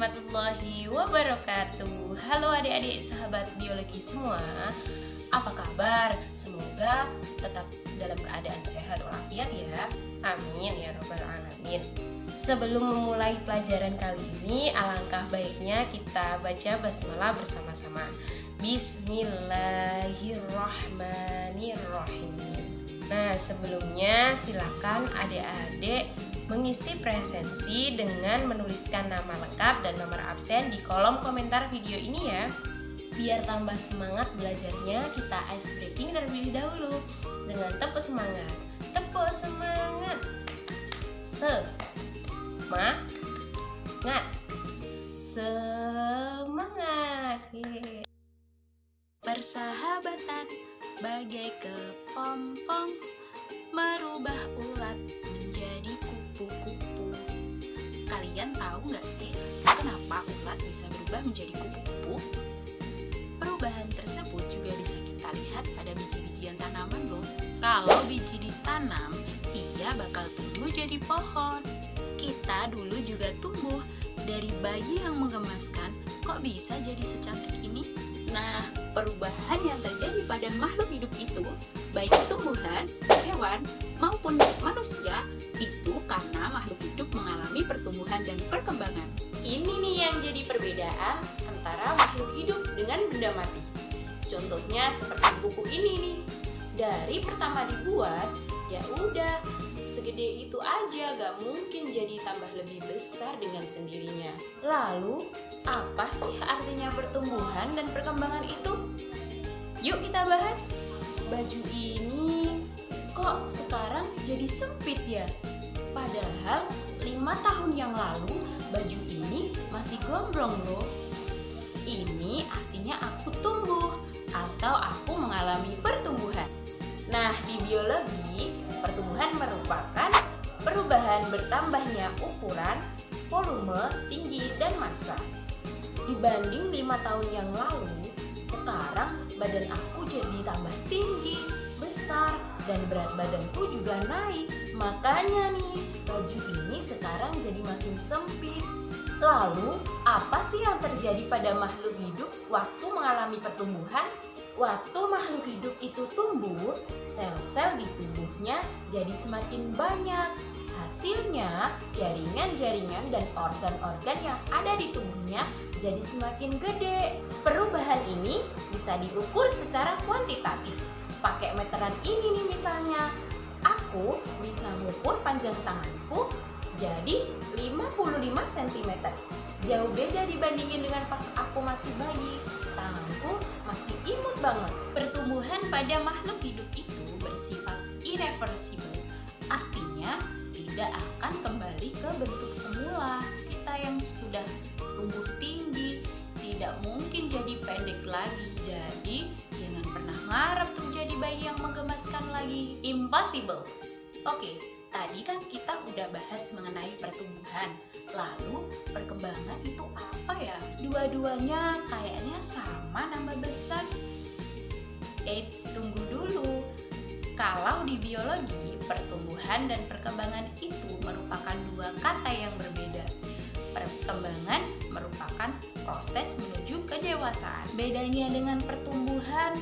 warahmatullahi wabarakatuh. Halo adik-adik sahabat biologi semua. Apa kabar? Semoga tetap dalam keadaan sehat walafiat ya. Amin ya robbal alamin. Sebelum memulai pelajaran kali ini, alangkah baiknya kita baca basmalah bersama-sama. Bismillahirrahmanirrahim. Nah, sebelumnya silakan adik-adik mengisi presensi dengan menuliskan nama lengkap dan nomor absen di kolom komentar video ini ya. Biar tambah semangat belajarnya, kita ice breaking terlebih dahulu dengan tepuk semangat. Tepuk semangat. Semangat. Semangat. Persahabatan bagai kepompong merubah ulat menjadi kupu-kupu. Kalian tahu nggak sih kenapa ulat bisa berubah menjadi kupu-kupu? Perubahan tersebut juga bisa kita lihat pada biji-bijian tanaman loh. Kalau biji ditanam, ia bakal tumbuh jadi pohon. Kita dulu juga tumbuh dari bayi yang menggemaskan, kok bisa jadi secantik ini? Nah, perubahan yang terjadi pada makhluk hidup itu, baik tumbuhan, hewan, maupun manusia, itu karena makhluk hidup mengalami pertumbuhan dan perkembangan. Ini nih yang jadi perbedaan antara makhluk hidup dengan benda mati. Contohnya seperti buku ini nih. Dari pertama dibuat, ya udah segede itu aja, gak mungkin jadi tambah lebih besar dengan sendirinya. Lalu, apa sih artinya pertumbuhan dan perkembangan itu? Yuk kita bahas. Baju ini kok sekarang jadi sempit ya? Padahal 5 tahun yang lalu baju ini masih gombrong loh. Ini artinya aku tumbuh atau aku mengalami pertumbuhan. Nah, di biologi, pertumbuhan merupakan perubahan bertambahnya ukuran, volume, tinggi, dan massa. Dibanding 5 tahun yang lalu, sekarang badan aku jadi tambah tinggi, besar, dan berat badanku juga naik. Makanya nih, baju ini sekarang jadi makin sempit. Lalu, apa sih yang terjadi pada makhluk hidup waktu mengalami pertumbuhan? Waktu makhluk hidup itu tumbuh, sel-sel di tubuhnya jadi semakin banyak. Hasilnya, jaringan-jaringan dan organ-organ yang ada di tubuhnya jadi semakin gede. Perubahan ini bisa diukur secara kuantitatif. Pakai meteran ini nih misalnya. Aku bisa mengukur panjang tanganku jadi 55 cm. Jauh beda dibandingin dengan pas aku masih bayi. Tanganku masih imut banget. Pertumbuhan pada makhluk hidup itu bersifat irreversible. Artinya tidak akan kembali ke bentuk semula. Kita yang sudah tumbuh tinggi tidak mungkin jadi pendek lagi. Jadi jangan pernah ngarep untuk jadi bayi yang menggemaskan lagi. Impossible. Oke, tadi kan kita udah bahas mengenai pertumbuhan. Lalu perkembangan itu apa ya? Dua-duanya kayaknya sama nambah besar. Eits, tunggu dulu. Kalau di biologi, pertumbuhan dan perkembangan itu merupakan dua kata yang berbeda. Perkembangan merupakan proses menuju kedewasaan. Bedanya dengan pertumbuhan,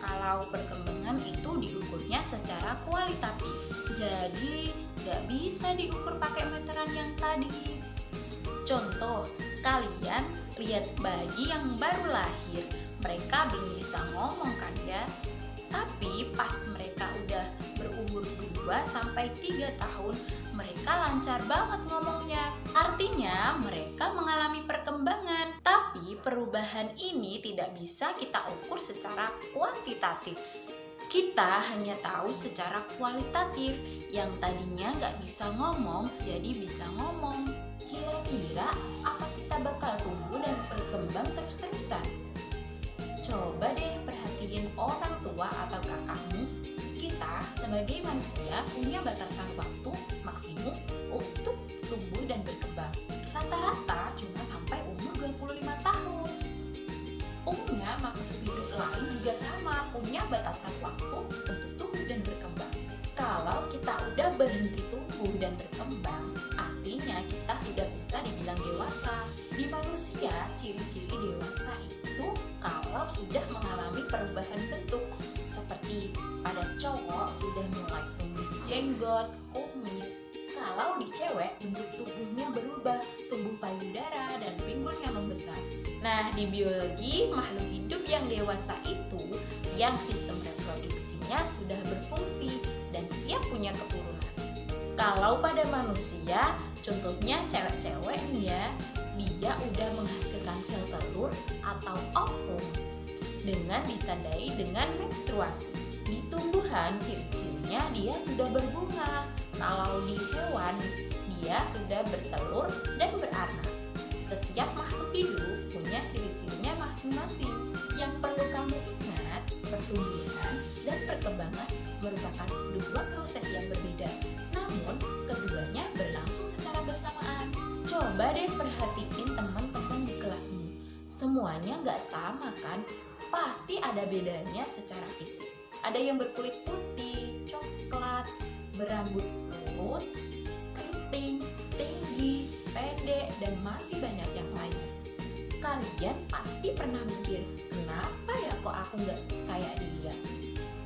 kalau perkembangan itu diukurnya secara kualitatif. Jadi, gak bisa diukur pakai meteran yang tadi. Contoh, kalian lihat bayi yang baru lahir, mereka belum bisa ngomong kan ya? Tapi pas mereka udah berumur 2-3 tahun, mereka lancar banget ngomongnya. Artinya mereka mengalami perkembangan. Tapi perubahan ini tidak bisa kita ukur secara kuantitatif. Kita hanya tahu secara kualitatif. Yang tadinya nggak bisa ngomong, jadi bisa ngomong. Kira-kira apa kita bakal tumbuh dan berkembang terus-terusan? Coba deh perhatiin orang tua atau kakakmu. Kita sebagai manusia punya batasan waktu maksimum untuk tumbuh dan berkembang. Rata-rata cuma sampai umur 25 tahun. Umumnya makhluk hidup lain juga sama, punya batasan waktu untuk tumbuh dan berkembang. Kalau kita udah berhenti tumbuh dan berkembang, artinya kita sudah bisa dibilang dewasa. Di atau sudah mengalami perubahan bentuk. Seperti pada cowok sudah mulai tumbuh jenggot, kumis. Kalau di cewek bentuk tubuhnya berubah, tumbuh payudara dan pinggulnya membesar. Nah, di biologi makhluk hidup yang dewasa itu yang sistem reproduksinya sudah berfungsi dan siap punya keturunan. Kalau pada manusia, contohnya cewek-cewek nih ya, dia udah menghasilkan sel telur atau ovum dengan ditandai dengan menstruasi. Di tumbuhan, ciri-cirinya dia sudah berbunga. Kalau di hewan, dia sudah bertelur dan beranak. Setiap makhluk hidup punya ciri-cirinya masing-masing. Yang perlu kamu ingat, pertumbuhan dan perkembangan merupakan dua proses yang berbeda. Namun, keduanya berlangsung secara bersamaan. Coba deh perhatiin teman-teman di kelasmu. Semuanya gak sama kan? Pasti ada bedanya secara fisik. Ada yang berkulit putih, coklat, berambut lurus, keriting, tinggi, pendek, dan masih banyak yang lainnya. Kalian pasti pernah mikir, kenapa ya kok aku gak kayak dia?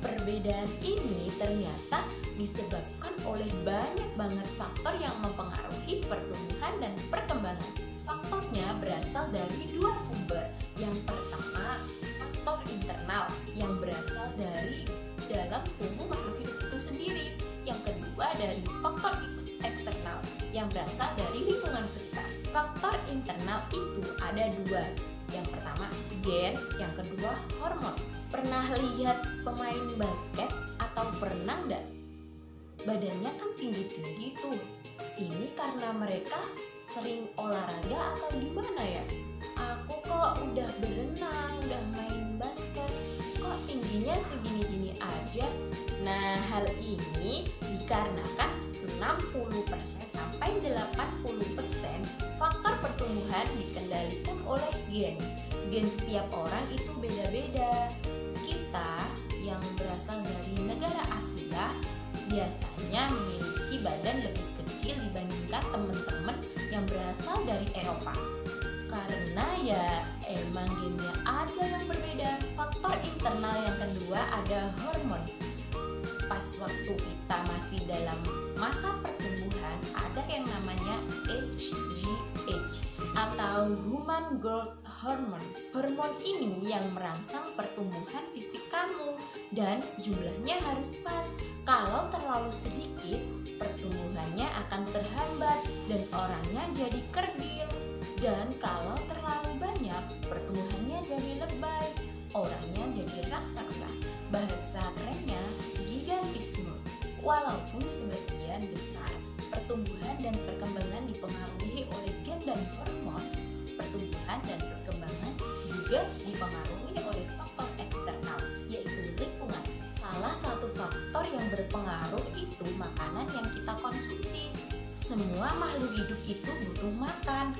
Perbedaan ini ternyata disebabkan oleh banyak banget faktor yang mempengaruhi pertumbuhan dan perkembangan. Faktornya berasal dari dua sumber. Yang pertama, faktor internal yang berasal dari dalam tubuh makhluk hidup itu sendiri. Yang kedua dari faktor eksternal yang berasal dari lingkungan sekitar. Faktor internal itu ada dua. Yang pertama gen, yang kedua hormon. Pernah lihat pemain basket atau berenang enggak? Badannya kan tinggi-tinggi tuh. Ini karena mereka sering olahraga atau gimana ya? Aku kok udah berenang, udah main basket, kok tingginya segini-gini aja? Nah, hal ini dikarenakan 60% sampai 80% faktor pertumbuhan dikendalikan oleh gen. Gen setiap orang itu beda-beda. Kita yang berasal dari negara Asia biasanya memiliki badan lebih kecil dibandingkan teman-teman yang berasal dari Eropa. Karena ya emang gennya aja yang berbeda. Faktor internal yang kedua ada hormon. Pas waktu kita masih dalam masa pertumbuhan ada yang namanya HGH atau Human Growth Hormone. Hormon ini yang merangsang pertumbuhan fisik kamu dan jumlahnya harus pas. Kalau terlalu sedikit, pertumbuhannya akan terhambat dan orangnya jadi kerdil. Dan kalau terlalu banyak, pertumbuhannya jadi lebay, orangnya jadi raksasa. Bahasa kerennya gigantisme. Walaupun sebagian besar pertumbuhan dan perkembangan dipengaruhi oleh gen dan hormon, pertumbuhan dan perkembangan juga dipengaruhi oleh faktor eksternal, yaitu lingkungan. Salah satu faktor yang berpengaruh itu makanan yang kita konsumsi. Semua makhluk hidup itu butuh makan,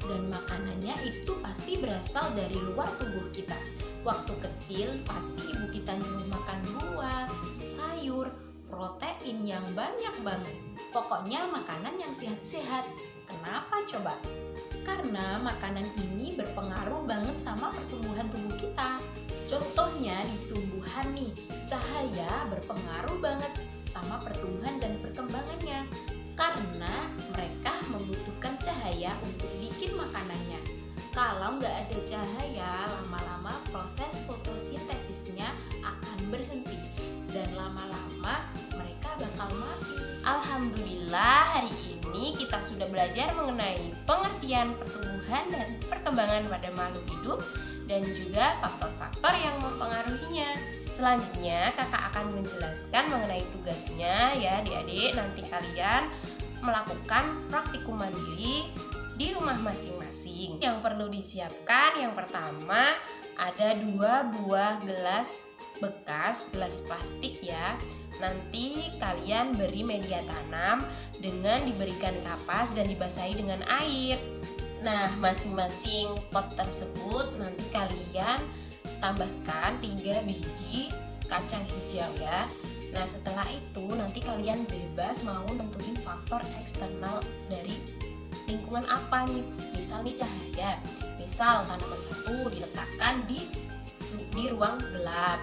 dan makanannya itu pasti berasal dari luar tubuh kita. Waktu kecil pasti ibu kita nyuruh makan buah, sayur, protein yang banyak banget. Pokoknya makanan yang sehat-sehat. Kenapa coba? Karena makanan ini berpengaruh banget sama pertumbuhan tubuh kita. Contohnya di tumbuhan nih, cahaya berpengaruh banget sama pertumbuhan dan perkembangannya. Karena mereka membutuhkan cahaya untuk bikin makanannya. Kalau nggak ada cahaya, lama-lama proses fotosintesisnya akan berhenti dan lama-lama mereka bakal mati. Alhamdulillah hari ini kita sudah belajar mengenai pengertian pertumbuhan dan perkembangan pada makhluk hidup dan juga faktor-faktor yang mempengaruhinya. Selanjutnya kakak akan menjelaskan mengenai tugasnya ya adik-adik. Nanti kalian melakukan praktikum mandiri di rumah masing-masing. Yang perlu disiapkan yang pertama ada 2 buah gelas bekas, gelas plastik ya. Nanti kalian beri media tanam dengan diberikan kapas dan dibasahi dengan air. Nah, masing-masing pot tersebut nanti kalian tambahkan 3 biji kacang hijau ya. Nah, setelah itu nanti kalian bebas mau nentuin faktor eksternal dari lingkungan apa nih. Misal nih cahaya. Misal tanaman satu diletakkan di di ruang gelap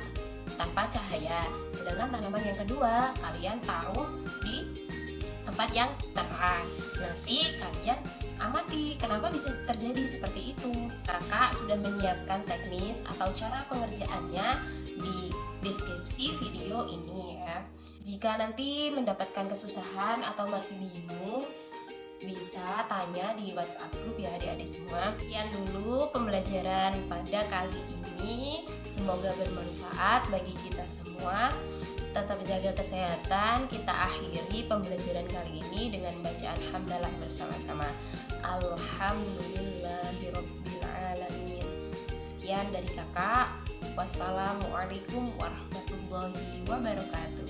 tanpa cahaya. Sedangkan tanaman yang kedua kalian taruh di tempat yang terang. Nanti kalian amati kenapa bisa terjadi seperti itu. Kakak sudah menyiapkan teknis atau cara pengerjaannya di deskripsi video ini ya. Jika nanti mendapatkan kesusahan atau masih bingung, bisa tanya di WhatsApp grup ya adik-adik semua. Sekian dulu pembelajaran pada kali ini. Semoga bermanfaat bagi kita semua. Tetap jaga kesehatan. Kita akhiri pembelajaran kali ini dengan bacaan hamdalah bersama-sama. Alhamdulillahirabbil alamin. Sekian dari kakak. Wassalamualaikum warahmatullahi wabarakatuh.